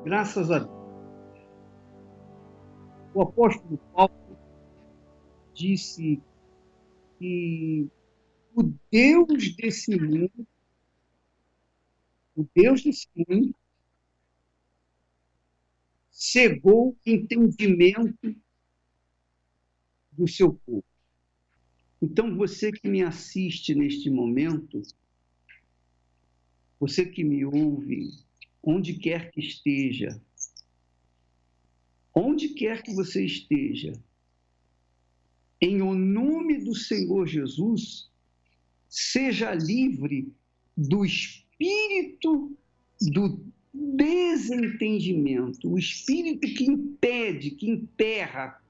Graças a Deus. O apóstolo Paulo disse que o Deus desse mundo, o Deus desse mundo, cegou o entendimento do seu povo. Então, você que me assiste neste momento, você que me ouve, onde quer que você esteja, em o nome do Senhor Jesus, seja livre do espírito do desentendimento, o espírito que impede, que emperra,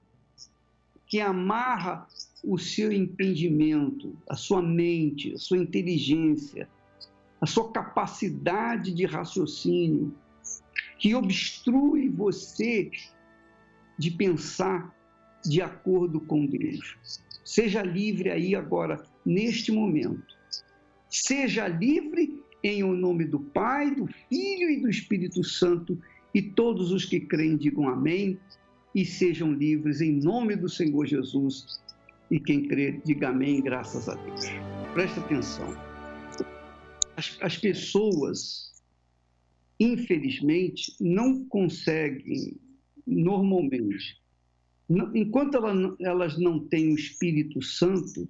que amarra o seu entendimento, a sua mente, a sua inteligência, a sua capacidade de raciocínio, que obstrui você de pensar de acordo com Deus. Seja livre aí agora, neste momento. Seja livre em o nome do Pai, do Filho e do Espírito Santo, e todos os que creem digam amém, e sejam livres em nome do Senhor Jesus. E quem crê, diga amém, graças a Deus. Presta atenção. As pessoas, infelizmente, não conseguem, normalmente, enquanto elas não têm o Espírito Santo,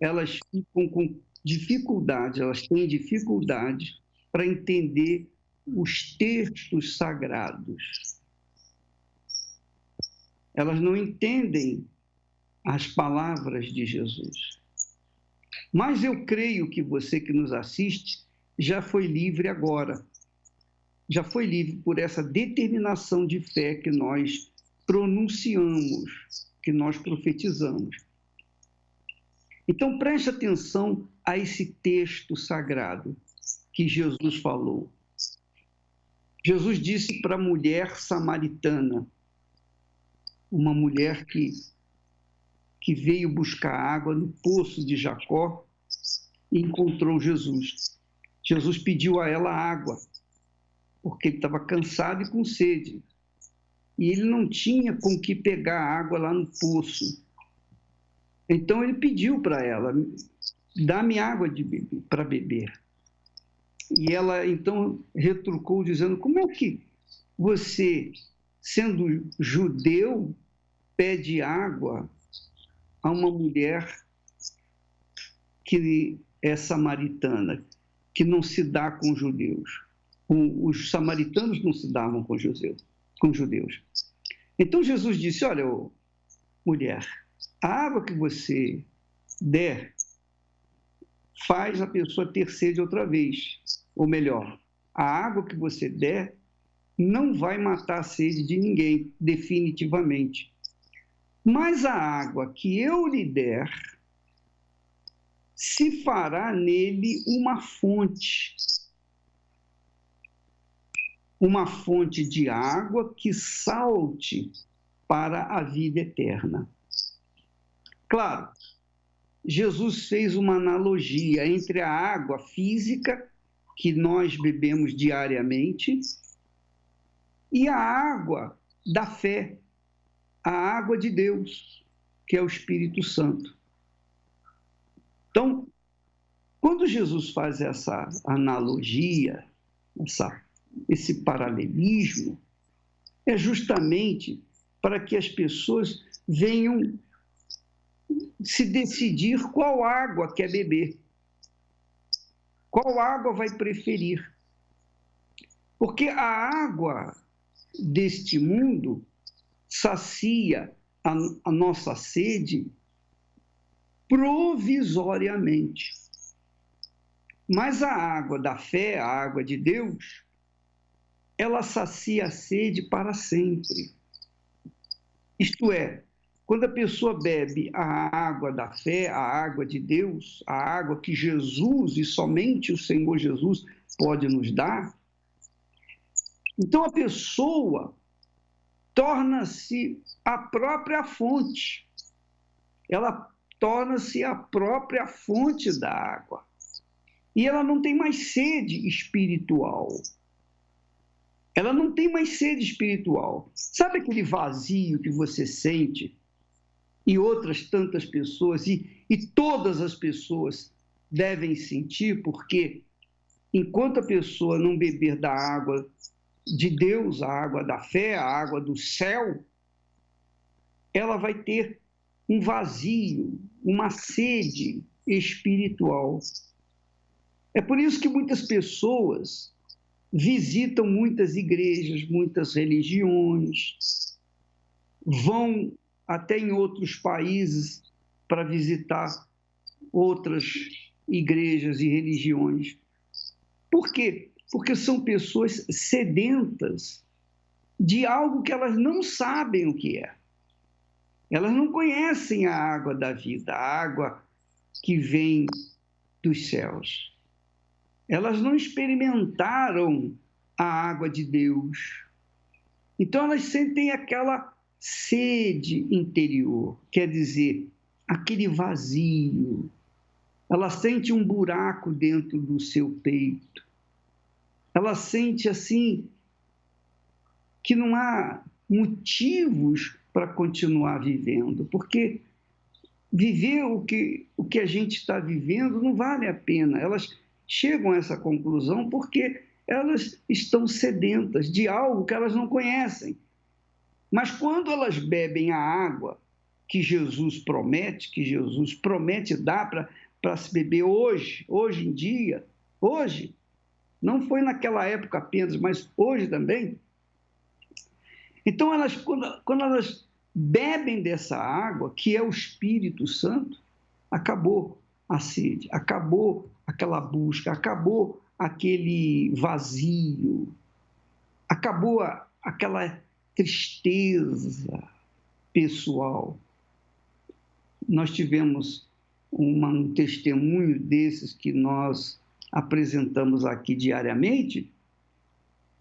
elas ficam com dificuldade, elas têm dificuldade para entender os textos sagrados. Elas não entendem as palavras de Jesus. Mas eu creio que você que nos assiste já foi livre agora. Já foi livre por essa determinação de fé que nós pronunciamos, que nós profetizamos. Então, preste atenção a esse texto sagrado que Jesus falou. Jesus disse para a mulher samaritana, uma mulher que veio buscar água no poço de Jacó e encontrou Jesus. Jesus pediu a ela água, porque ele estava cansado e com sede. E ele não tinha com que pegar água lá no poço. Então ele pediu para ela, dá-me água para beber. E ela então retrucou dizendo, como é que você, sendo judeu, pede água a uma mulher que é samaritana, que não se dá com judeus? Os samaritanos não se davam com judeus. Então Jesus disse, olha, mulher, a água que você der faz a pessoa ter sede outra vez. Ou melhor, a água que você der não vai matar a sede de ninguém, definitivamente. Mas a água que eu lhe der, se fará nele uma fonte de água que salte para a vida eterna. Claro, Jesus fez uma analogia entre a água física, que nós bebemos diariamente, e a água da fé, a água de Deus, que é o Espírito Santo. Então, quando Jesus faz essa analogia, esse paralelismo, é justamente para que as pessoas venham se decidir qual água quer beber, qual água vai preferir. Porque a água deste mundo sacia a nossa sede provisoriamente. Mas a água da fé, a água de Deus, ela sacia a sede para sempre. Isto é, quando a pessoa bebe a água da fé, a água de Deus, a água que Jesus e somente o Senhor Jesus pode nos dar, então a pessoa torna-se a própria fonte. Ela torna-se a própria fonte da água. E ela não tem mais sede espiritual. Ela não tem mais sede espiritual. Sabe aquele vazio que você sente e outras tantas pessoas, e todas as pessoas devem sentir, porque enquanto a pessoa não beber da água de Deus, a água da fé, a água do céu, ela vai ter um vazio, uma sede espiritual. É por isso que muitas pessoas visitam muitas igrejas, muitas religiões, vão até em outros países para visitar outras igrejas e religiões. Por quê? Porque são pessoas sedentas de algo que elas não sabem o que é. Elas não conhecem a água da vida, a água que vem dos céus. Elas não experimentaram a água de Deus. Então elas sentem aquela sede interior, quer dizer, aquele vazio. Ela sente um buraco dentro do seu peito. Ela sente assim que não há motivos para continuar vivendo, porque viver o que a gente está vivendo não vale a pena. Elas chegam a essa conclusão porque elas estão sedentas de algo que elas não conhecem. Mas quando elas bebem a água que Jesus promete dar para se beber hoje em dia, hoje, não foi naquela época apenas, mas hoje também. Então, quando elas bebem dessa água, que é o Espírito Santo, acabou a sede, acabou aquela busca, acabou aquele vazio, acabou aquela tristeza pessoal. Nós tivemos um testemunho desses que nós apresentamos aqui diariamente,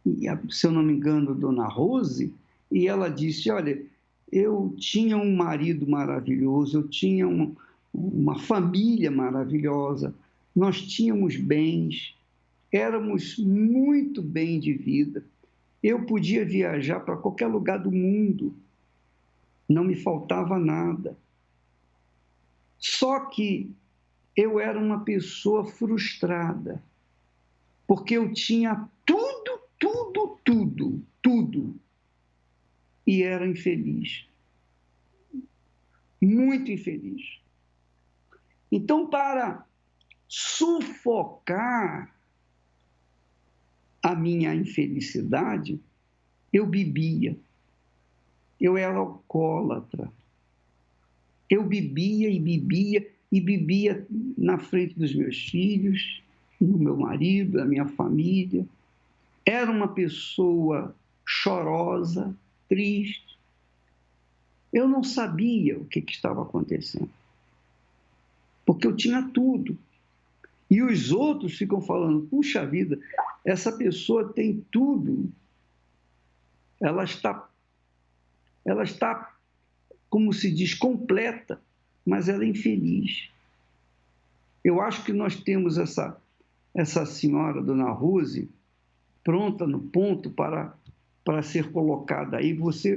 e, se eu não me engano, Dona Rose, e ela disse, olha, eu tinha um marido maravilhoso, eu tinha uma família maravilhosa, nós tínhamos bens, éramos muito bem de vida, eu podia viajar para qualquer lugar do mundo, não me faltava nada. Só que eu era uma pessoa frustrada, porque eu tinha tudo, e era infeliz, muito infeliz. Então, para sufocar a minha infelicidade, eu bebia, eu era alcoólatra, eu bebia na frente dos meus filhos, do meu marido, da minha família. Era uma pessoa chorosa, triste. Eu não sabia o que estava acontecendo, porque eu tinha tudo. E os outros ficam falando, puxa vida, essa pessoa tem tudo, ela está, como se diz, completa, mas ela é infeliz. Eu acho que nós temos essa senhora, Dona Rose, pronta no ponto para ser colocada aí,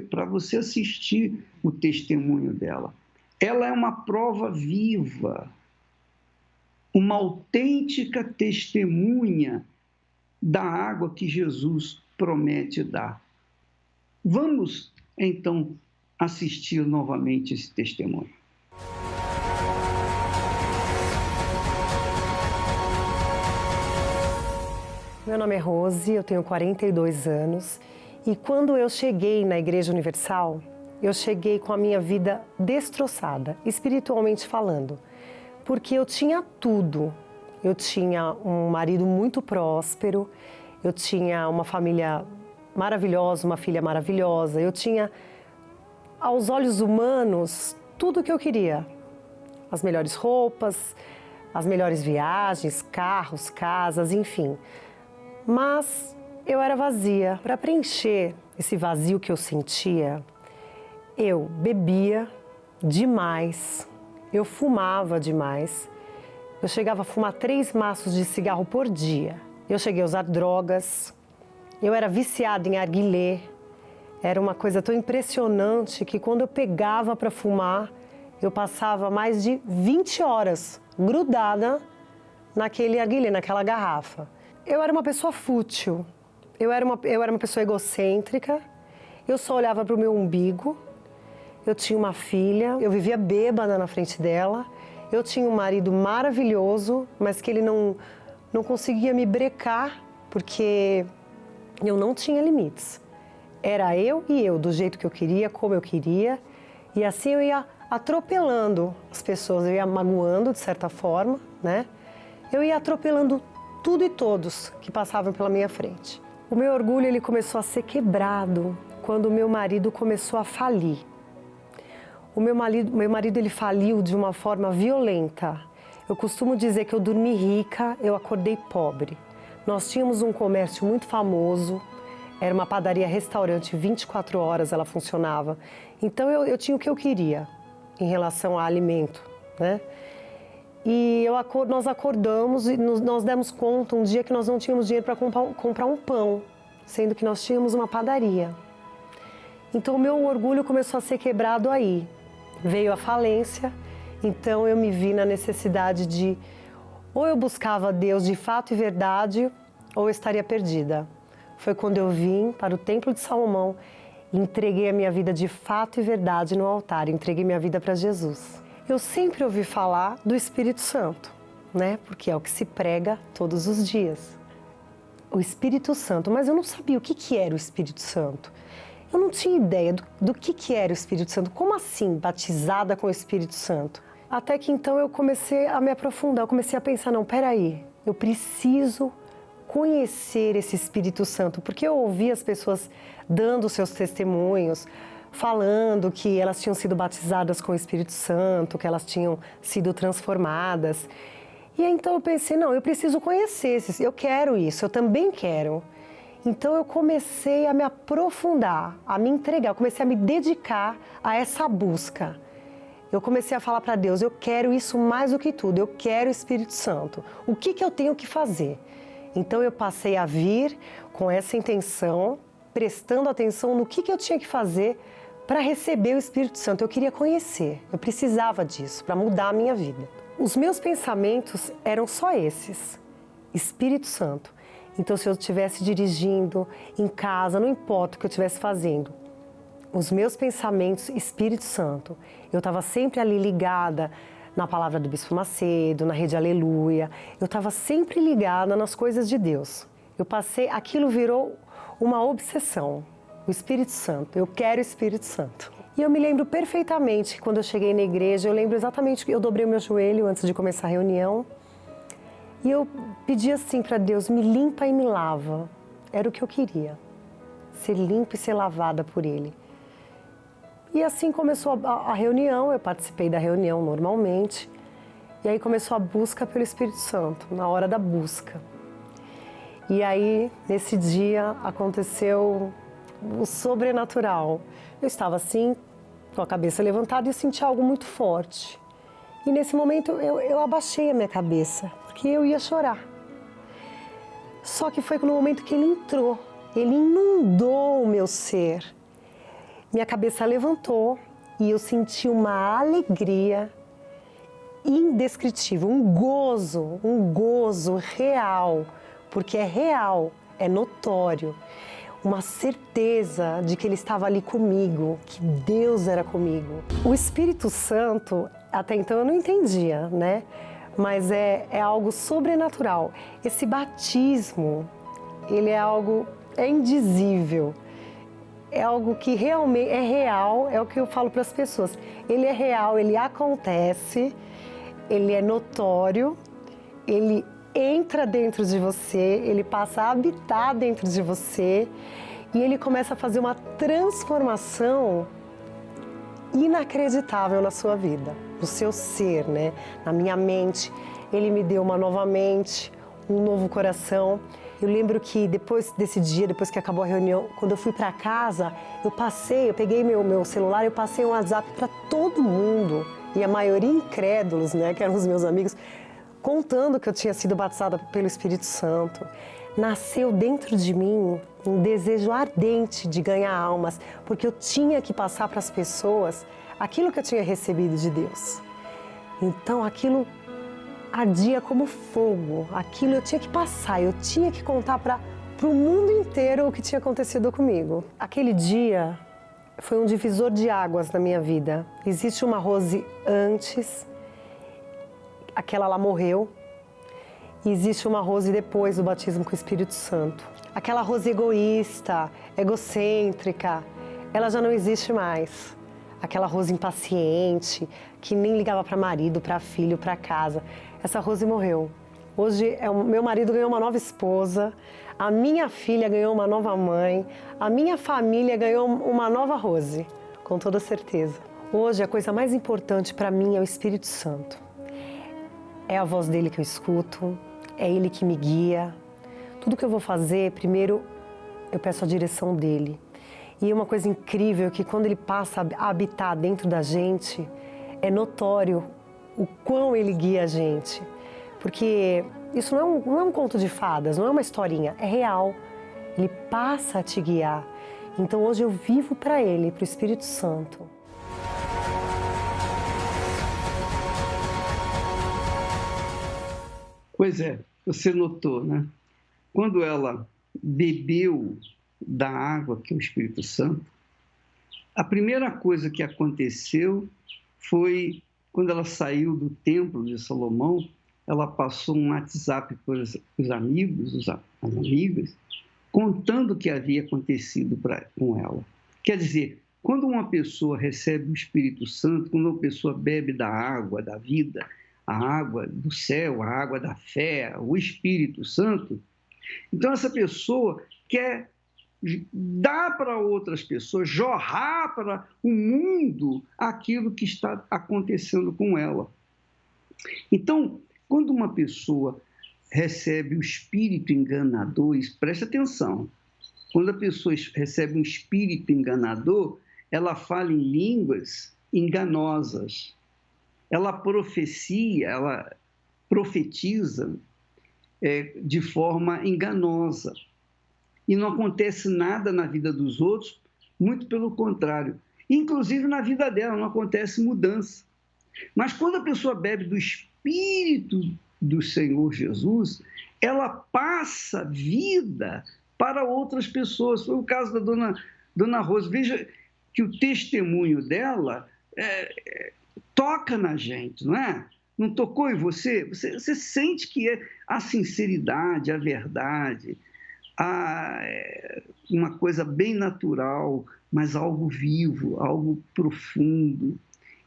para você assistir o testemunho dela. Ela é uma prova viva, uma autêntica testemunha da água que Jesus promete dar. Vamos, então, assistir novamente esse testemunho. Meu nome é Rose, eu tenho 42 anos e quando eu cheguei na Igreja Universal, eu cheguei com a minha vida destroçada, espiritualmente falando, porque eu tinha tudo. Eu tinha um marido muito próspero, eu tinha uma família maravilhosa, uma filha maravilhosa, eu tinha, aos olhos humanos, tudo o que eu queria. As melhores roupas, as melhores viagens, carros, casas, enfim. Mas eu era vazia. Para preencher esse vazio que eu sentia, eu bebia demais, eu fumava demais. Eu chegava a fumar 3 maços de cigarro por dia. Eu cheguei a usar drogas Eu era viciada em narguilé. Era uma coisa tão impressionante que quando eu pegava para fumar, eu passava mais de 20 horas grudada naquele narguilé, naquela garrafa. Eu era uma pessoa fútil, eu era uma pessoa egocêntrica, eu só olhava para o meu umbigo, eu tinha uma filha, eu vivia bêbada na frente dela, eu tinha um marido maravilhoso, mas que ele não conseguia me brecar, porque eu não tinha limites. Era eu e eu, do jeito que eu queria, como eu queria, e assim eu ia atropelando as pessoas, eu ia magoando de certa forma, né? Eu ia atropelando tudo e todos que passavam pela minha frente. O meu orgulho ele começou a ser quebrado quando o meu marido começou a falir. O meu marido ele faliu de uma forma violenta. Eu costumo dizer que eu dormi rica, eu acordei pobre. Nós tínhamos um comércio muito famoso, era uma padaria-restaurante, 24 horas ela funcionava. Então eu tinha o que eu queria em relação a alimento, né? E nós acordamos e nós demos conta um dia que nós não tínhamos dinheiro para comprar um pão, sendo que nós tínhamos uma padaria. Então o meu orgulho começou a ser quebrado aí. Veio a falência, então eu me vi na necessidade de ou eu buscava Deus de fato e verdade, ou eu estaria perdida. Foi quando eu vim para o Templo de Salomão e entreguei a minha vida de fato e verdade no altar, entreguei minha vida para Jesus. Eu sempre ouvi falar do Espírito Santo, né? Porque é o que se prega todos os dias. O Espírito Santo, mas eu não sabia o que era o Espírito Santo. Eu não tinha ideia do que era o Espírito Santo. Como assim, batizada com o Espírito Santo? Até que então eu comecei a me aprofundar, eu comecei a pensar, não, peraí, eu preciso conhecer esse Espírito Santo, porque eu ouvi as pessoas dando seus testemunhos, falando que elas tinham sido batizadas com o Espírito Santo, que elas tinham sido transformadas. E então eu pensei, não, eu preciso conhecer, eu quero isso, eu também quero. Então eu comecei a me aprofundar, a me entregar, eu comecei a me dedicar a essa busca. Eu comecei a falar para Deus, eu quero isso mais do que tudo, eu quero o Espírito Santo. O que eu tenho que fazer? Então eu passei a vir com essa intenção, prestando atenção no que eu tinha que fazer para receber o Espírito Santo. Eu queria conhecer, eu precisava disso para mudar a minha vida. Os meus pensamentos eram só esses, Espírito Santo. Então se eu estivesse dirigindo, em casa, não importa o que eu estivesse fazendo, os meus pensamentos, Espírito Santo, eu estava sempre ali ligada na palavra do Bispo Macedo, na Rede Aleluia, eu estava sempre ligada nas coisas de Deus. Aquilo virou uma obsessão, o Espírito Santo, eu quero o Espírito Santo. E eu me lembro perfeitamente, quando eu cheguei na igreja, eu lembro exatamente que eu dobrei o meu joelho antes de começar a reunião, e eu pedi assim para Deus, me limpa e me lava. Era o que eu queria, ser limpa e ser lavada por Ele. E assim começou a reunião, eu participei da reunião normalmente, e aí começou a busca pelo Espírito Santo, na hora da busca. E aí, nesse dia, aconteceu o sobrenatural. Eu estava assim, com a cabeça levantada, e eu senti algo muito forte. E nesse momento, eu abaixei a minha cabeça, porque eu ia chorar. Só que foi no momento que ele entrou, ele inundou o meu ser. Minha cabeça levantou e eu senti uma alegria indescritível, um gozo real, porque é real, é notório, uma certeza de que Ele estava ali comigo, que Deus era comigo. O Espírito Santo, até então eu não entendia, né? Mas é algo sobrenatural. Esse batismo, ele é indizível. É algo que realmente é real, é o que eu falo para as pessoas. Ele é real, ele acontece, ele é notório, ele entra dentro de você, ele passa a habitar dentro de você e ele começa a fazer uma transformação inacreditável na sua vida, no seu ser, né? Na minha mente. Ele me deu uma nova mente, um novo coração. Eu lembro que depois desse dia, depois que acabou a reunião, quando eu fui para casa, eu peguei meu celular e eu passei um WhatsApp para todo mundo. E a maioria incrédulos, né, que eram os meus amigos, contando que eu tinha sido batizada pelo Espírito Santo. Nasceu dentro de mim um desejo ardente de ganhar almas, porque eu tinha que passar para as pessoas aquilo que eu tinha recebido de Deus. Então aquilo ardia como fogo, aquilo eu tinha que passar, eu tinha que contar para o mundo inteiro o que tinha acontecido comigo. Aquele dia foi um divisor de águas na minha vida. Existe uma Rose antes, aquela lá morreu, e existe uma Rose depois do batismo com o Espírito Santo. Aquela Rose egoísta, egocêntrica, ela já não existe mais. Aquela Rose impaciente, que nem ligava para marido, para filho, para casa. Essa Rose morreu. Hoje, meu marido ganhou uma nova esposa, a minha filha ganhou uma nova mãe, a minha família ganhou uma nova Rose, com toda certeza. Hoje, a coisa mais importante para mim é o Espírito Santo. É a voz dele que eu escuto, é ele que me guia. Tudo que eu vou fazer, primeiro eu peço a direção dele. E uma coisa incrível é que quando ele passa a habitar dentro da gente, é notório o quão ele guia a gente. Porque isso não é um conto de fadas, não é uma historinha, é real. Ele passa a te guiar. Então hoje eu vivo para ele, para o Espírito Santo. Pois é, você notou, né? Quando ela bebeu da água, que é o Espírito Santo, a primeira coisa que aconteceu foi, quando ela saiu do templo de Salomão, ela passou um WhatsApp para os amigos, as amigas, contando o que havia acontecido com ela. Quer dizer, quando uma pessoa recebe o Espírito Santo, quando uma pessoa bebe da água da vida, a água do céu, a água da fé, o Espírito Santo, então essa pessoa quer dar para outras pessoas, jorrar para o mundo aquilo que está acontecendo com ela. Então, quando uma pessoa recebe o espírito enganador, preste atenção, quando a pessoa recebe um espírito enganador, ela fala em línguas enganosas, ela profetiza de forma enganosa. E não acontece nada na vida dos outros, muito pelo contrário. Inclusive na vida dela não acontece mudança. Mas quando a pessoa bebe do Espírito do Senhor Jesus, ela passa vida para outras pessoas. Foi o caso da dona Rose. Veja que o testemunho dela toca na gente, não é? Não tocou em você? Você sente que é a sinceridade, a verdade, uma coisa bem natural, mas algo vivo, algo profundo.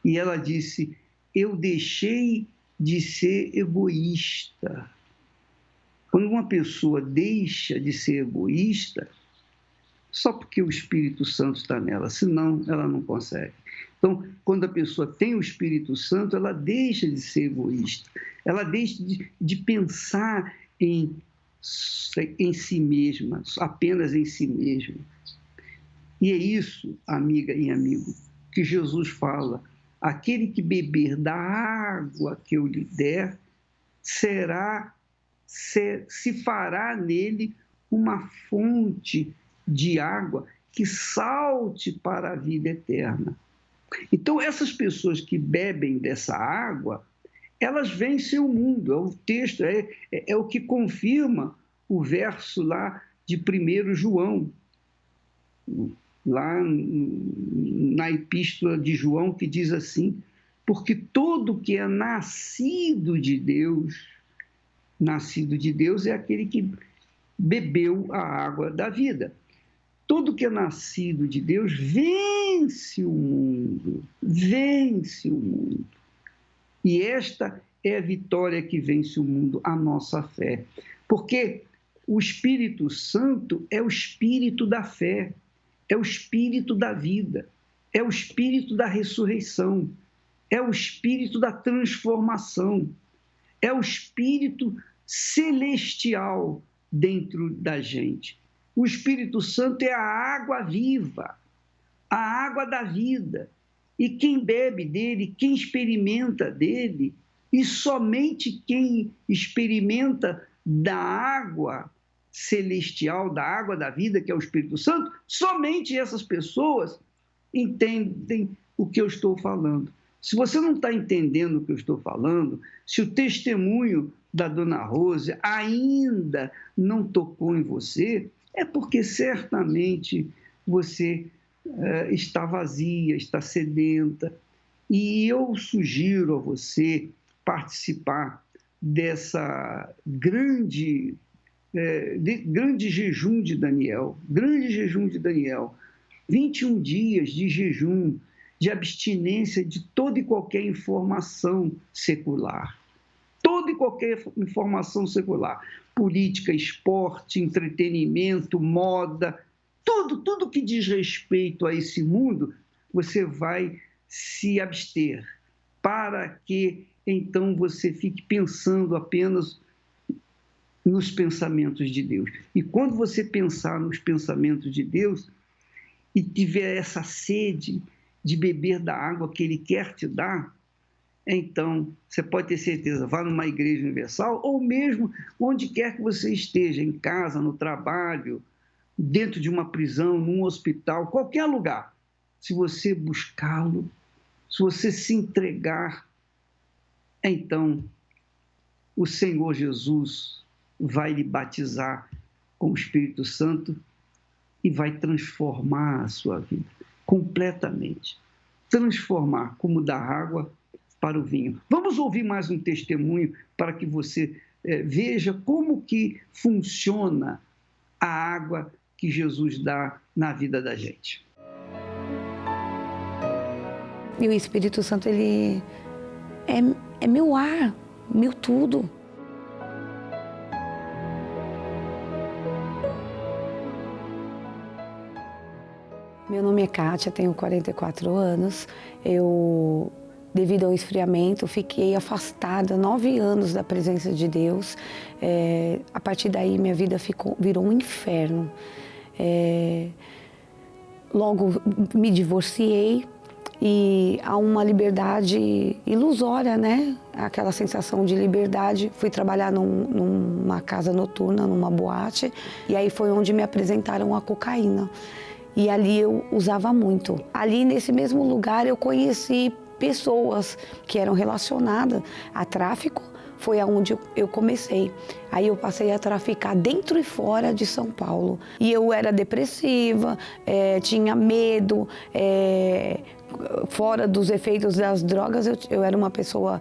E ela disse, eu deixei de ser egoísta. Quando uma pessoa deixa de ser egoísta, só porque o Espírito Santo está nela, senão ela não consegue. Então, quando a pessoa tem o Espírito Santo, ela deixa de ser egoísta, ela deixa de pensar em si mesma, apenas em si mesma. E é isso, amiga e amigo, que Jesus fala, aquele que beber da água que eu lhe der, se fará nele uma fonte de água que salte para a vida eterna. Então, essas pessoas que bebem dessa água, elas vencem o mundo. O texto é o que confirma o verso lá de 1 João, lá na epístola de João, que diz assim, porque todo que é nascido de Deus é aquele que bebeu a água da vida. Todo que é nascido de Deus vence o mundo, vence o mundo. E esta é a vitória que vence o mundo, a nossa fé. Porque o Espírito Santo é o Espírito da fé, é o Espírito da vida, é o Espírito da ressurreição, é o Espírito da transformação, é o Espírito celestial dentro da gente. O Espírito Santo é a água viva, a água da vida. E quem bebe dele, quem experimenta dele, E somente quem experimenta da água celestial, da água da vida, que é o Espírito Santo, somente essas pessoas entendem o que eu estou falando. Se você não está entendendo o que eu estou falando, se o testemunho da Dona Rose ainda não tocou em você, é porque certamente você está vazia, está sedenta. E eu sugiro a você participar dessa grande jejum de Daniel, 21 dias de jejum, de abstinência de toda e qualquer informação secular. Toda e qualquer informação secular. Política, esporte, entretenimento, moda, tudo que diz respeito a esse mundo, você vai se abster, para que então você fique pensando apenas nos pensamentos de Deus. E quando você pensar nos pensamentos de Deus e tiver essa sede de beber da água que Ele quer te dar, então você pode ter certeza, vá numa igreja universal ou mesmo onde quer que você esteja, em casa, no trabalho, dentro de uma prisão, num hospital, qualquer lugar. Se você buscá-lo, se você se entregar, então o Senhor Jesus vai lhe batizar com o Espírito Santo e vai transformar a sua vida completamente. Transformar, como da água para o vinho. Vamos ouvir mais um testemunho para que você veja como que funciona a água que Jesus dá na vida da gente. E o Espírito Santo, ele é meu ar, meu tudo. Meu nome é Kátia, tenho 44 anos. Eu, devido ao esfriamento, fiquei afastada 9 anos da presença de Deus. A partir daí, minha vida virou um inferno. Logo, me divorciei. E há uma liberdade ilusória, né? Aquela sensação de liberdade. Fui trabalhar numa casa noturna, numa boate, e aí foi onde me apresentaram a cocaína. E ali eu usava muito. Ali, nesse mesmo lugar, eu conheci pessoas que eram relacionadas a tráfico. Foi aonde eu comecei. Aí eu passei a traficar dentro e fora de São Paulo. E eu era depressiva, tinha medo, fora dos efeitos das drogas, eu era uma pessoa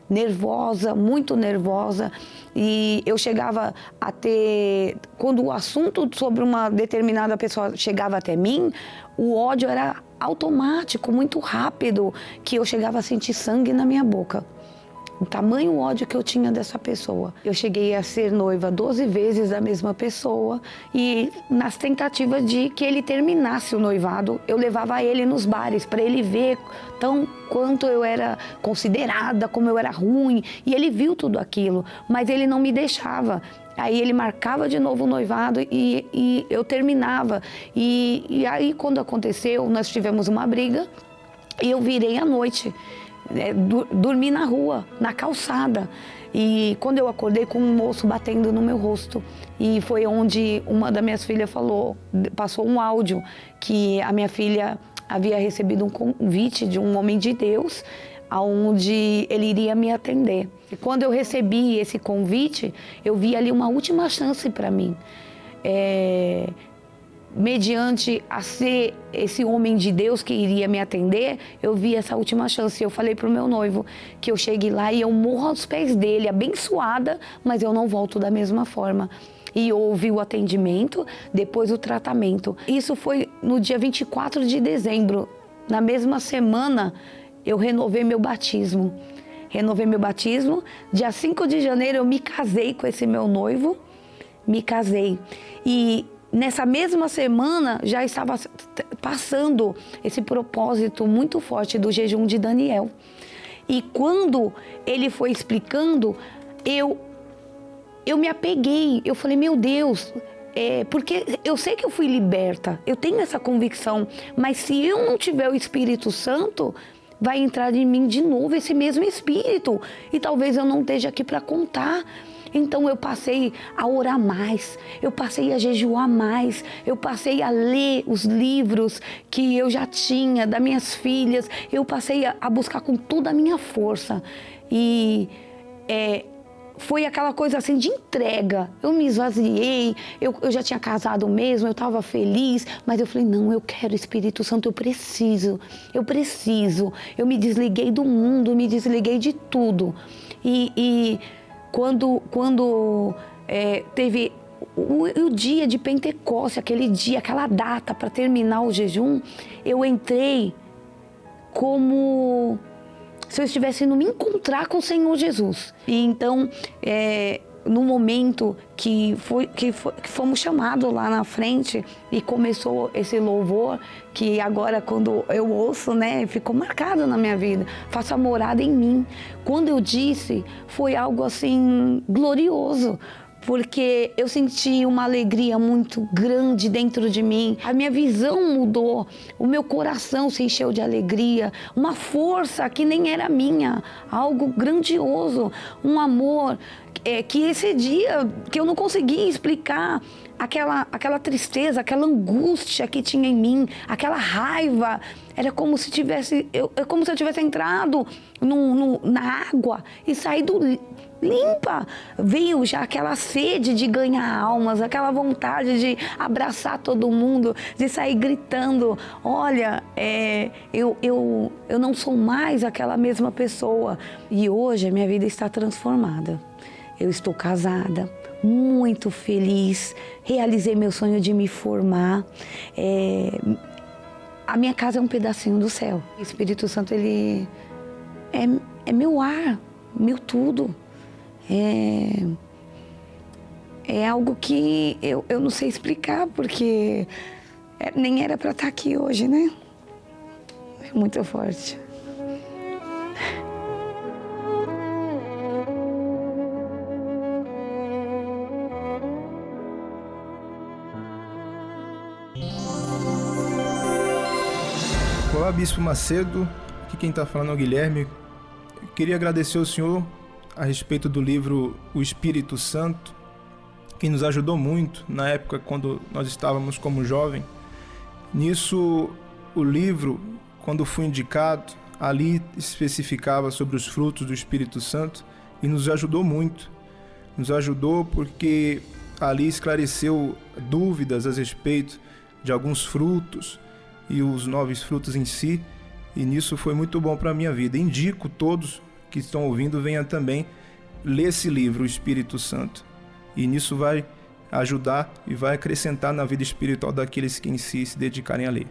nervosa, muito nervosa. E eu chegava a ter... Quando o assunto sobre uma determinada pessoa chegava até mim, o ódio era automático, muito rápido, que eu chegava a sentir sangue na minha boca. O tamanho ódio que eu tinha dessa pessoa. Eu cheguei a ser noiva 12 vezes da mesma pessoa e nas tentativas de que ele terminasse o noivado, eu levava ele nos bares para ele ver tão quanto eu era considerada, como eu era ruim. E ele viu tudo aquilo, mas ele não me deixava. Aí ele marcava de novo o noivado e eu terminava. E aí quando aconteceu, nós tivemos uma briga e eu virei à noite. Dormi na rua, na calçada. E quando eu acordei com um moço batendo no meu rosto. E foi onde uma das minhas filhas passou um áudio que a minha filha havia recebido um convite de um homem de Deus, onde ele iria me atender. E quando eu recebi esse convite, eu vi ali uma última chance para mim. Mediante a ser esse homem de Deus que iria me atender, eu vi essa última chance. Eu falei para o meu noivo que eu chegue lá e eu morro aos pés dele, abençoada, mas eu não volto da mesma forma. E houve o atendimento, depois o tratamento. Isso foi no dia 24 de dezembro. Na mesma semana, eu renovei meu batismo. Dia 5 de janeiro, eu me casei com esse meu noivo. Me casei. E nessa mesma semana, já estava passando esse propósito muito forte do jejum de Daniel. E quando ele foi explicando, eu me apeguei. Eu falei, meu Deus, porque eu sei que eu fui liberta, eu tenho essa convicção, mas se eu não tiver o Espírito Santo, vai entrar em mim de novo esse mesmo espírito. E talvez eu não esteja aqui para contar. Então eu passei a orar mais, eu passei a jejuar mais, eu passei a ler os livros que eu já tinha, das minhas filhas, eu passei a buscar com toda a minha força. E foi aquela coisa assim de entrega. Eu me esvaziei, eu já tinha casado mesmo, eu estava feliz, mas eu falei, não, eu quero Espírito Santo, eu preciso. Eu me desliguei do mundo, me desliguei de tudo. E quando teve o dia de Pentecostes, aquele dia, aquela data para terminar o jejum, eu entrei como se eu estivesse indo me encontrar com o Senhor Jesus. E então, no momento que fomos chamados lá na frente e começou esse louvor, que agora quando eu ouço, né, ficou marcado na minha vida, faça morada em mim. Quando eu disse, foi algo assim glorioso, porque eu senti uma alegria muito grande dentro de mim. A minha visão mudou, o meu coração se encheu de alegria, uma força que nem era minha, algo grandioso, um amor que esse dia que eu não conseguia explicar, aquela tristeza, aquela angústia que tinha em mim, aquela raiva, era como se como se eu tivesse entrado na água e saído limpa. Veio já aquela sede de ganhar almas, aquela vontade de abraçar todo mundo, de sair gritando, olha, eu não sou mais aquela mesma pessoa. E hoje a minha vida está transformada. Eu estou casada, muito feliz, realizei meu sonho de me formar. A minha casa é um pedacinho do céu. O Espírito Santo, ele é meu ar, meu tudo. É algo que eu não sei explicar, porque nem era para estar aqui hoje, né? É muito forte. Olá, Bispo Macedo, aqui quem está falando é o Guilherme. Eu queria agradecer ao senhor a respeito do livro O Espírito Santo, que nos ajudou muito na época quando nós estávamos como jovem. Nisso, o livro, quando foi indicado, ali especificava sobre os frutos do Espírito Santo e nos ajudou muito. Nos ajudou porque ali esclareceu dúvidas a respeito de alguns frutos e os 9 frutos em si, e nisso foi muito bom para a minha vida. Indico todos que estão ouvindo, venham também ler esse livro, O Espírito Santo, e nisso vai ajudar e vai acrescentar na vida espiritual daqueles que em si se dedicarem a ler.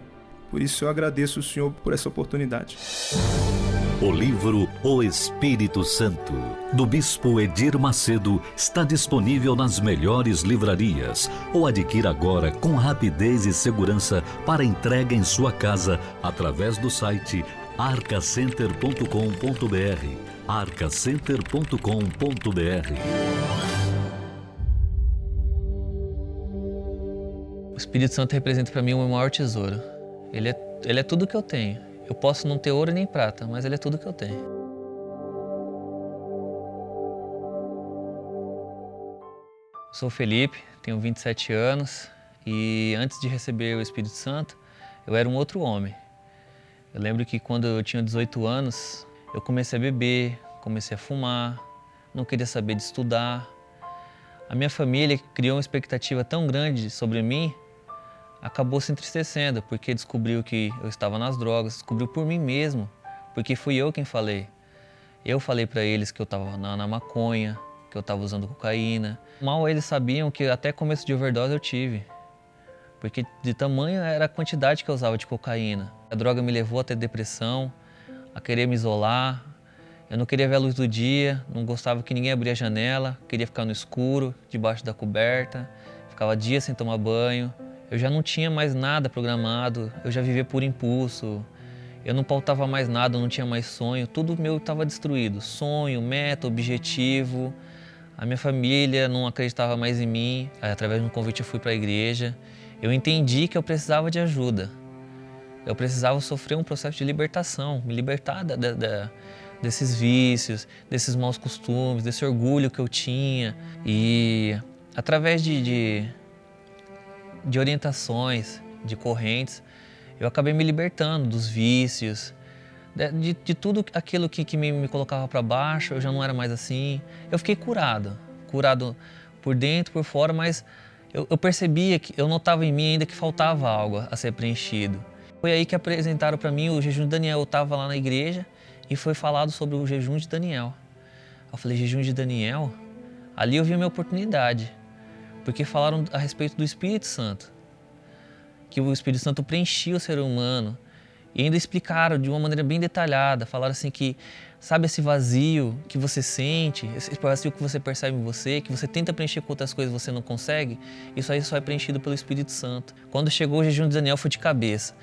Por isso eu agradeço o Senhor por essa oportunidade. O livro O Espírito Santo, do Bispo Edir Macedo, está disponível nas melhores livrarias ou adquira agora com rapidez e segurança para entrega em sua casa através do site arcacenter.com.br. arcacenter.com.br. O Espírito Santo representa para mim o meu maior tesouro. Ele é tudo que eu tenho. Eu posso não ter ouro nem prata, mas ele é tudo que eu tenho. Eu sou o Felipe, tenho 27 anos e antes de receber o Espírito Santo, eu era um outro homem. Eu lembro que quando eu tinha 18 anos, eu comecei a beber, comecei a fumar, não queria saber de estudar. A minha família criou uma expectativa tão grande sobre mim, acabou se entristecendo, porque descobriu que eu estava nas drogas, descobriu por mim mesmo, porque fui eu quem falei. Eu falei para eles que eu estava na maconha, que eu estava usando cocaína. Mal eles sabiam que até começo de overdose eu tive, porque de tamanho era a quantidade que eu usava de cocaína. A droga me levou a ter depressão, a querer me isolar. Eu não queria ver a luz do dia, não gostava que ninguém abria a janela, queria ficar no escuro, debaixo da coberta, ficava dias sem tomar banho. Eu já não tinha mais nada programado, eu já vivia por impulso, eu não pautava mais nada, eu não tinha mais sonho, tudo meu estava destruído. Sonho, meta, objetivo. A minha família não acreditava mais em mim. Através de um convite eu fui para a igreja. Eu entendi que eu precisava de ajuda. Eu precisava sofrer um processo de libertação, me libertar desses vícios, desses maus costumes, desse orgulho que eu tinha. E através de orientações, de correntes, eu acabei me libertando dos vícios, de tudo aquilo que me colocava para baixo. Eu já não era mais assim. Eu fiquei curado por dentro, por fora, mas eu percebia que eu notava em mim ainda que faltava algo a ser preenchido. Foi aí que apresentaram para mim o jejum de Daniel. Eu estava lá na igreja e foi falado sobre o jejum de Daniel. Eu falei, jejum de Daniel? Ali eu vi a minha oportunidade, porque falaram a respeito do Espírito Santo, que o Espírito Santo preenchia o ser humano. E ainda explicaram de uma maneira bem detalhada, falaram assim que, sabe esse vazio que você sente, esse vazio que você percebe em você, que você tenta preencher com outras coisas e você não consegue, isso aí só é preenchido pelo Espírito Santo. Quando chegou o jejum de Daniel, foi de cabeça.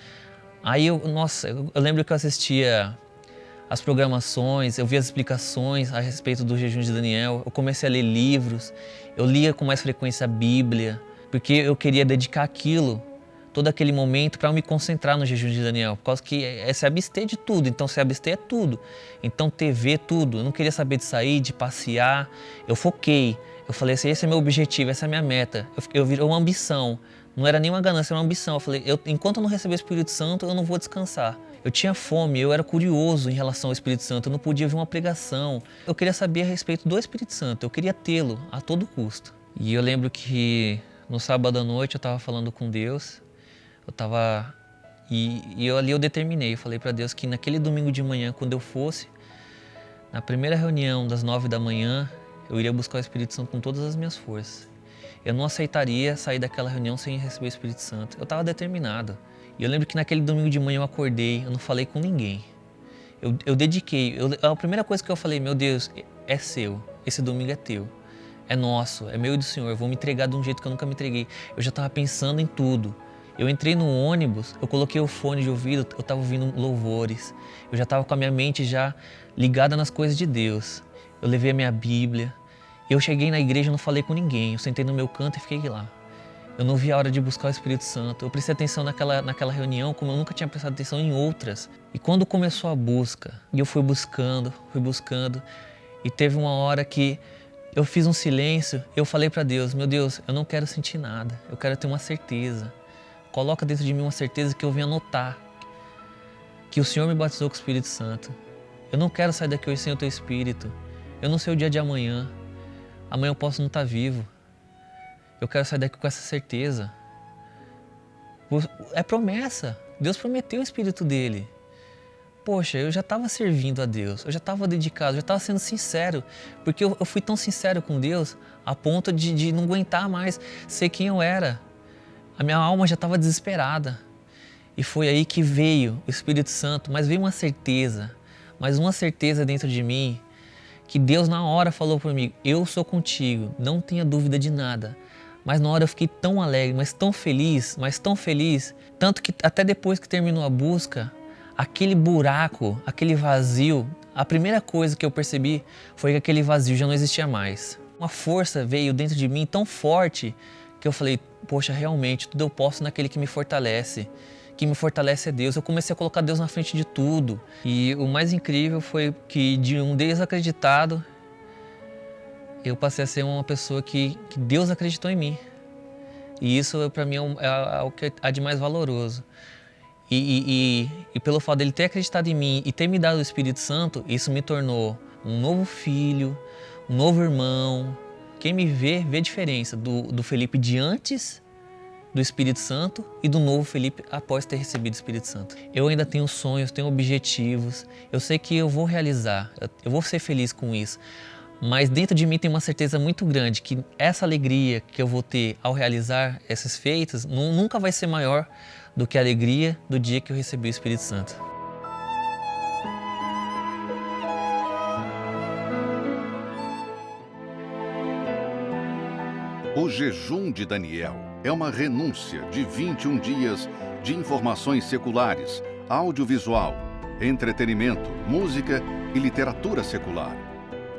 Aí eu lembro que eu assistia as programações, eu via as explicações a respeito do jejum de Daniel, eu comecei a ler livros, eu lia com mais frequência a Bíblia, porque eu queria dedicar aquilo, todo aquele momento, para eu me concentrar no jejum de Daniel, por causa que é se abster de tudo, então se abster é tudo. Então TV, tudo, eu não queria saber de sair, de passear, eu foquei, eu falei assim, esse é meu objetivo, essa é a minha meta, eu virei uma ambição, não era nem uma ganância, era uma ambição. Eu falei, enquanto eu não receber o Espírito Santo, eu não vou descansar. Eu tinha fome, eu era curioso em relação ao Espírito Santo, eu não podia ver uma pregação. Eu queria saber a respeito do Espírito Santo, eu queria tê-lo a todo custo. E eu lembro que no sábado à noite eu estava falando com Deus, ali eu determinei, eu falei para Deus que naquele domingo de manhã, quando eu fosse, na primeira reunião das 9 da manhã, eu iria buscar o Espírito Santo com todas as minhas forças. Eu não aceitaria sair daquela reunião sem receber o Espírito Santo. Eu estava determinado. E eu lembro que naquele domingo de manhã eu acordei, eu não falei com ninguém. Eu dediquei. A primeira coisa que eu falei, meu Deus, é seu. Esse domingo é teu. É nosso, é meu e do Senhor. Eu vou me entregar de um jeito que eu nunca me entreguei. Eu já estava pensando em tudo. Eu entrei no ônibus, eu coloquei o fone de ouvido, eu estava ouvindo louvores. Eu já estava com a minha mente já ligada nas coisas de Deus. Eu levei a minha Bíblia. Eu cheguei na igreja e não falei com ninguém. Eu sentei no meu canto e fiquei lá. Eu não vi a hora de buscar o Espírito Santo. Eu prestei atenção naquela reunião como eu nunca tinha prestado atenção em outras. E quando começou a busca, e eu fui buscando, e teve uma hora que eu fiz um silêncio, eu falei para Deus, meu Deus, eu não quero sentir nada, eu quero ter uma certeza. Coloca dentro de mim uma certeza que eu venha notar que o Senhor me batizou com o Espírito Santo. Eu não quero sair daqui hoje sem o Teu Espírito. Eu não sei o dia de amanhã. Amanhã eu posso não estar vivo. Eu quero sair daqui com essa certeza. É promessa. Deus prometeu o Espírito dele. Poxa, eu já estava servindo a Deus, eu já estava dedicado, eu já estava sendo sincero, porque eu fui tão sincero com Deus a ponto de não aguentar mais ser quem eu era. A minha alma já estava desesperada. E foi aí que veio o Espírito Santo, mas veio uma certeza dentro de mim, que Deus na hora falou para mim, eu sou contigo, não tenha dúvida de nada. Mas na hora eu fiquei tão alegre, mas tão feliz, tanto que até depois que terminou a busca, aquele buraco, aquele vazio, a primeira coisa que eu percebi foi que aquele vazio já não existia mais. Uma força veio dentro de mim tão forte que eu falei, poxa, realmente, tudo eu posso naquele que me fortalece. Que me fortalece é Deus. Eu comecei a colocar Deus na frente de tudo. E o mais incrível foi que de um desacreditado, eu passei a ser uma pessoa que Deus acreditou em mim. E isso para mim é o que há de mais valoroso. E pelo fato dele ter acreditado em mim e ter me dado o Espírito Santo, isso me tornou um novo filho, um novo irmão. Quem me vê a diferença do Felipe de antes do Espírito Santo e do novo Felipe após ter recebido o Espírito Santo. Eu ainda tenho sonhos, tenho objetivos, eu sei que eu vou realizar, eu vou ser feliz com isso. Mas dentro de mim tem uma certeza muito grande que essa alegria que eu vou ter ao realizar esses feitos nunca vai ser maior do que a alegria do dia que eu recebi o Espírito Santo. O jejum de Daniel é uma renúncia de 21 dias de informações seculares, audiovisual, entretenimento, música e literatura secular,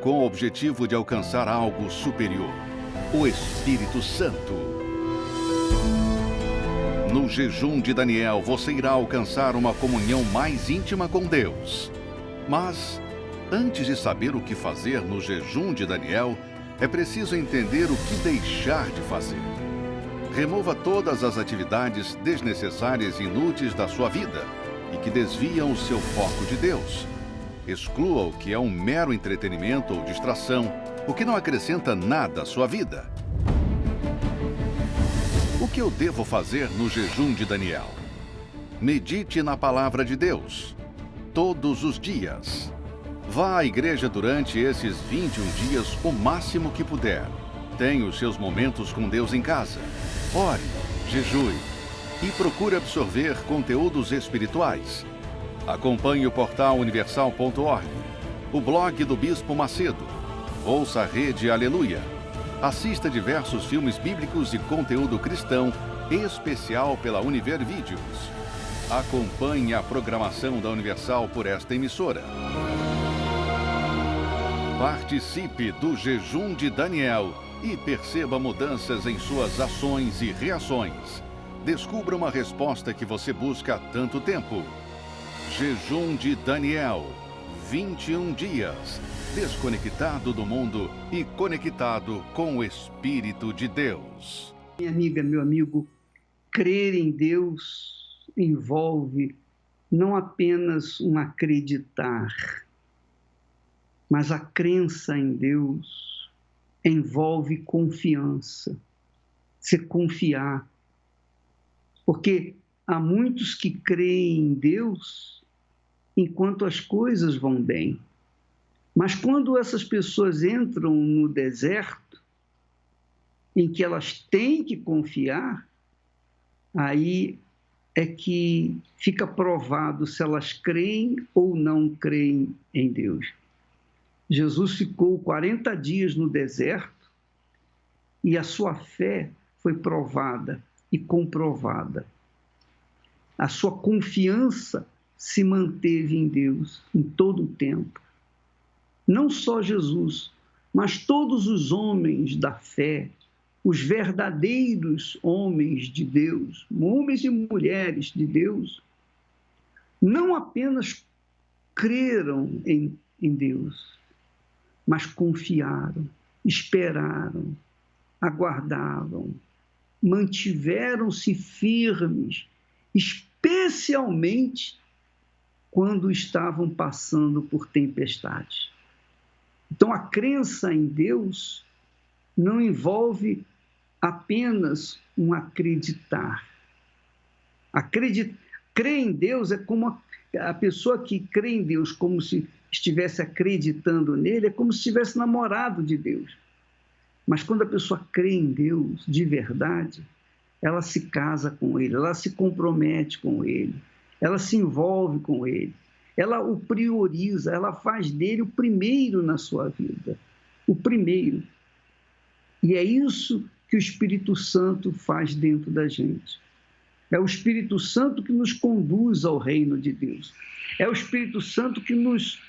com o objetivo de alcançar algo superior, o Espírito Santo. no jejum de Daniel, você irá alcançar uma comunhão mais íntima com Deus. Mas, antes de saber o que fazer no jejum de Daniel, é preciso entender o que deixar de fazer. Remova todas as atividades desnecessárias e inúteis da sua vida e que desviam o seu foco de Deus. Exclua o que é um mero entretenimento ou distração, o que não acrescenta nada à sua vida. O que eu devo fazer no jejum de Daniel? Medite na palavra de Deus, todos os dias. Vá à igreja durante esses 21 dias o máximo que puder. Tenha os seus momentos com Deus em casa. Ore, jejue e procure absorver conteúdos espirituais. Acompanhe o portal universal.org, o blog do Bispo Macedo. Ouça a Rede Aleluia. Assista diversos filmes bíblicos e conteúdo cristão especial pela Univer Vídeos. Acompanhe a programação da Universal por esta emissora. Participe do jejum de Daniel e perceba mudanças em suas ações e reações. Descubra uma resposta que você busca há tanto tempo. Jejum de Daniel, 21 dias, desconectado do mundo e conectado com o Espírito de Deus. Minha amiga, meu amigo, crer em Deus envolve não apenas um acreditar, mas a crença em Deus envolve confiança, você confiar. Porque há muitos que creem em Deus enquanto as coisas vão bem. Mas quando essas pessoas entram no deserto, em que elas têm que confiar, aí é que fica provado se elas creem ou não creem em Deus. Jesus ficou 40 dias no deserto e a sua fé foi provada e comprovada. A sua confiança se manteve em Deus em todo o tempo. Não só Jesus, mas todos os homens da fé, os verdadeiros homens de Deus, homens e mulheres de Deus, não apenas creram em Deus, mas confiaram, esperaram, aguardavam, mantiveram-se firmes, especialmente quando estavam passando por tempestades. Então, a crença em Deus não envolve apenas um acreditar. Crer em Deus é como a pessoa que crê em Deus como se estivesse acreditando nele, é como se estivesse namorado de Deus. Mas quando a pessoa crê em Deus de verdade, ela se casa com ele, ela se compromete com ele, ela se envolve com ele, ela o prioriza, ela faz dele o primeiro na sua vida, o primeiro. E é isso que o Espírito Santo faz dentro da gente. É o Espírito Santo que nos conduz ao reino de Deus. É o Espírito Santo que nos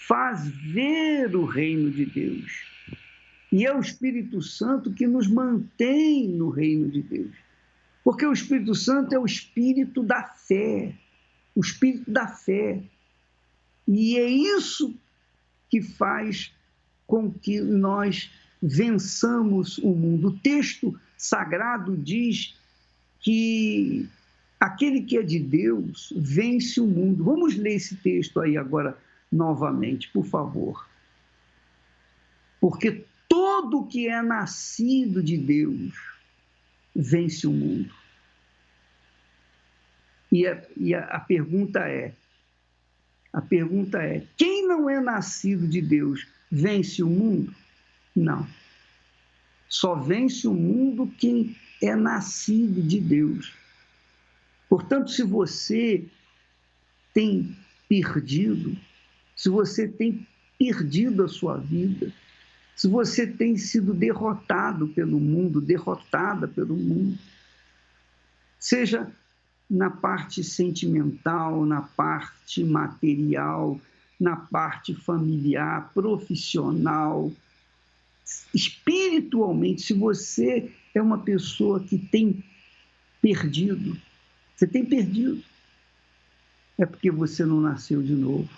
faz ver o reino de Deus. E é o Espírito Santo que nos mantém no reino de Deus. Porque o Espírito Santo é o Espírito da fé. O Espírito da fé. E é isso que faz com que nós vençamos o mundo. O texto sagrado diz que aquele que é de Deus vence o mundo. Vamos ler esse texto aí agora novamente, por favor. Porque todo que é nascido de Deus vence o mundo. E a pergunta é, quem não é nascido de Deus vence o mundo? Não. Só vence o mundo quem é nascido de Deus. Portanto, se você tem perdido, se você tem perdido a sua vida, se você tem sido derrotado pelo mundo, derrotada pelo mundo, seja na parte sentimental, na parte material, na parte familiar, profissional, espiritualmente, se você é uma pessoa que tem perdido. Você tem perdido. É porque você não nasceu de novo.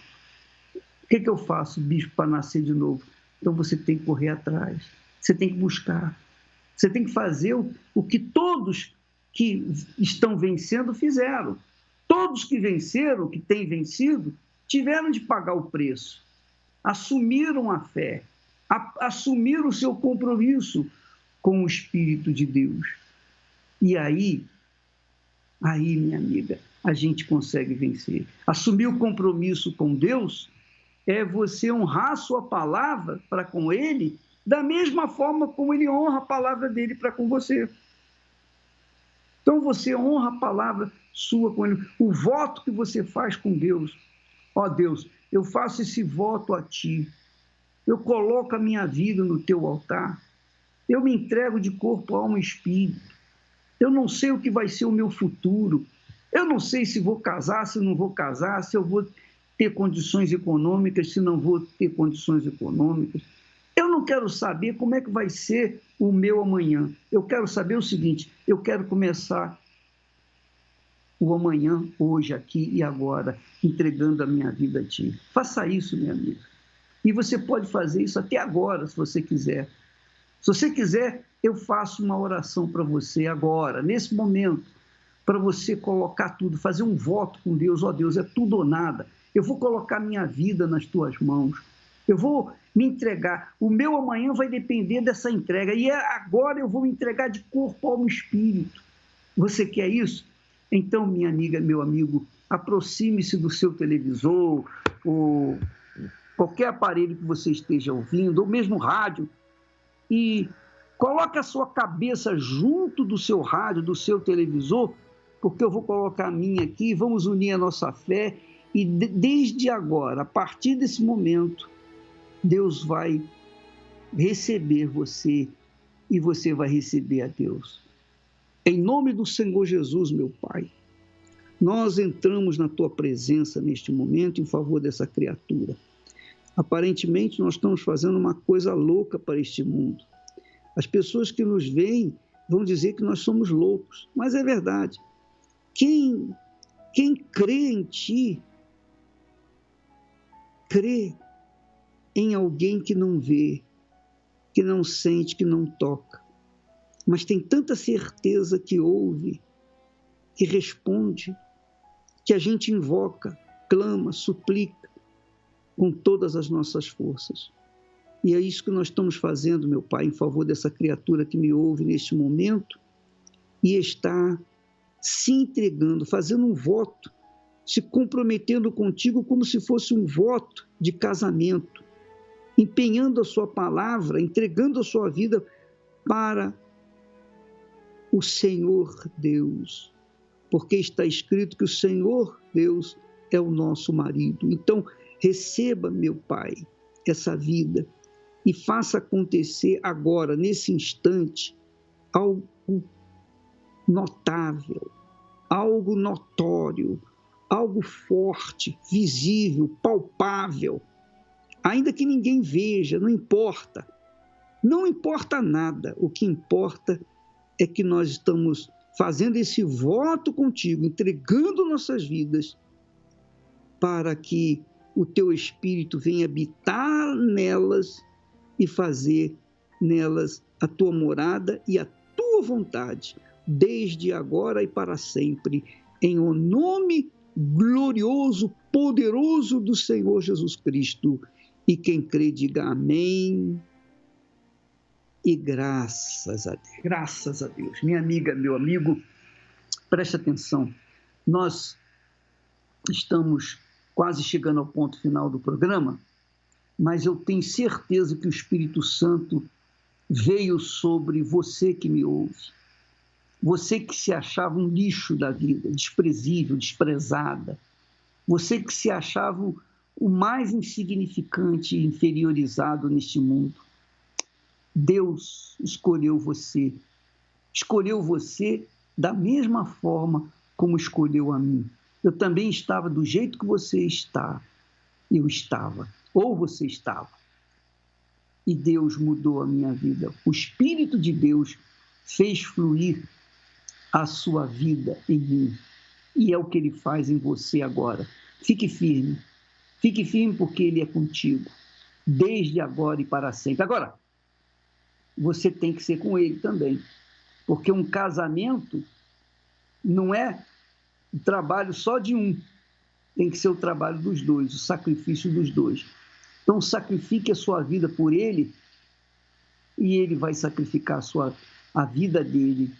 O que eu faço, bispo, para nascer de novo? Então você tem que correr atrás. Você tem que buscar. Você tem que fazer o que todos que estão vencendo fizeram. Todos que venceram, que têm vencido, tiveram de pagar o preço. Assumiram a fé. Assumiram o seu compromisso com o Espírito de Deus. E aí, minha amiga, a gente consegue vencer. Assumir o compromisso com Deus é você honrar a sua palavra para com Ele da mesma forma como Ele honra a palavra dele para com você. Então você honra a palavra sua com Ele. O voto que você faz com Deus. Ó Deus, eu faço esse voto a Ti. Eu coloco a minha vida no Teu altar. Eu me entrego de corpo, alma e espírito. Eu não sei o que vai ser o meu futuro. Eu não sei se vou casar, se não vou casar, se eu vou ter condições econômicas, se não vou ter condições econômicas. Eu não quero saber como é que vai ser o meu amanhã. Eu quero saber o seguinte, eu quero começar o amanhã, hoje, aqui e agora, entregando a minha vida a Ti. Faça isso, minha amiga. E você pode fazer isso até agora, se você quiser. Se você quiser, eu faço uma oração para você agora, nesse momento, para você colocar tudo, fazer um voto com Deus. Ó Deus, é tudo ou nada. Eu vou colocar minha vida nas Tuas mãos. Eu vou me entregar. O meu amanhã vai depender dessa entrega. E agora eu vou me entregar de corpo, alma e espírito. Você quer isso? Então, minha amiga, meu amigo, aproxime-se do seu televisor, ou qualquer aparelho que você esteja ouvindo, ou mesmo rádio, e coloque a sua cabeça junto do seu rádio, do seu televisor, porque eu vou colocar a minha aqui, vamos unir a nossa fé, e desde agora, a partir desse momento, Deus vai receber você e você vai receber a Deus. Em nome do Senhor Jesus, meu Pai, nós entramos na Tua presença neste momento em favor dessa criatura. Aparentemente, nós estamos fazendo uma coisa louca para este mundo. As pessoas que nos veem vão dizer que nós somos loucos, mas é verdade. Quem crê em Ti, crê em alguém que não vê, que não sente, que não toca, mas tem tanta certeza que ouve, que responde, que a gente invoca, clama, suplica com todas as nossas forças. E é isso que nós estamos fazendo, meu Pai, em favor dessa criatura que me ouve neste momento e está se entregando, fazendo um voto, se comprometendo contigo como se fosse um voto de casamento, empenhando a sua palavra, entregando a sua vida para o Senhor Deus, porque está escrito que o Senhor Deus é o nosso marido. Então, receba, meu Pai, essa vida e faça acontecer agora, nesse instante, algo notável, algo notório, algo forte, visível, palpável, ainda que ninguém veja, não importa nada, o que importa é que nós estamos fazendo esse voto contigo, entregando nossas vidas para que o Teu Espírito venha habitar nelas e fazer nelas a Tua morada e a Tua vontade, desde agora e para sempre, em o nome glorioso, poderoso do Senhor Jesus Cristo. E quem crê, diga amém e graças a Deus. Graças a Deus. Minha amiga, meu amigo, preste atenção. Nós estamos quase chegando ao ponto final do programa, mas eu tenho certeza que o Espírito Santo veio sobre você que me ouve. Você que se achava um lixo da vida, desprezível, desprezada. Você que se achava o mais insignificante e inferiorizado neste mundo. Deus escolheu você. Escolheu você da mesma forma como escolheu a mim. Eu também estava do jeito que você está. Eu estava. Ou você estava. E Deus mudou a minha vida. O Espírito de Deus fez fluir a sua vida em mim. E é o que Ele faz em você agora. Fique firme porque Ele é contigo, desde agora e para sempre. Agora, você tem que ser com Ele também, porque um casamento não é o trabalho só de um, tem que ser o trabalho dos dois, o sacrifício dos dois. Então, sacrifique a sua vida por Ele e Ele vai sacrificar a vida dele,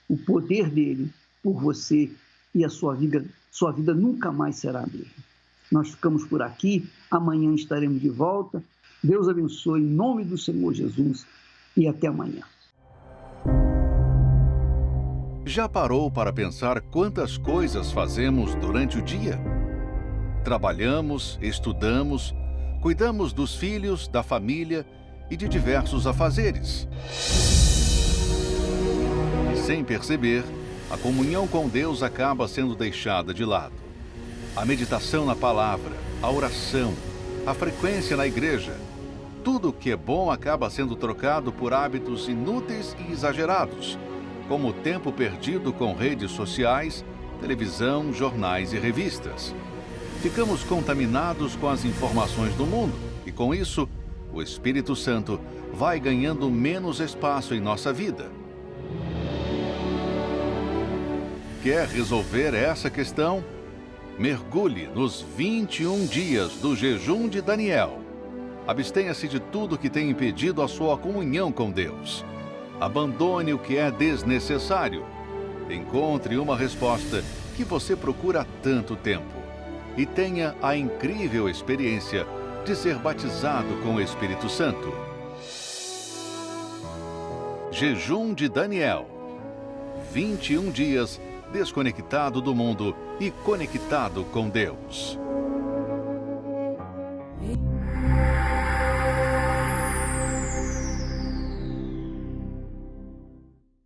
o poder dele por você, e a sua vida nunca mais será a mesma. Nós ficamos por aqui, amanhã estaremos de volta. Deus abençoe em nome do Senhor Jesus e até amanhã. Já parou para pensar quantas coisas fazemos durante o dia? Trabalhamos, estudamos, cuidamos dos filhos, da família e de diversos afazeres. E sem perceber, a comunhão com Deus acaba sendo deixada de lado. A meditação na palavra, a oração, a frequência na igreja, tudo o que é bom acaba sendo trocado por hábitos inúteis e exagerados, como o tempo perdido com redes sociais, televisão, jornais e revistas. Ficamos contaminados com as informações do mundo e, com isso, o Espírito Santo vai ganhando menos espaço em nossa vida. Quer resolver essa questão? Mergulhe nos 21 dias do jejum de Daniel. Abstenha-se de tudo que tem impedido a sua comunhão com Deus. Abandone o que é desnecessário. Encontre uma resposta que você procura há tanto tempo. E tenha a incrível experiência de ser batizado com o Espírito Santo. Jejum de Daniel. 21 dias desconectado do mundo e conectado com Deus.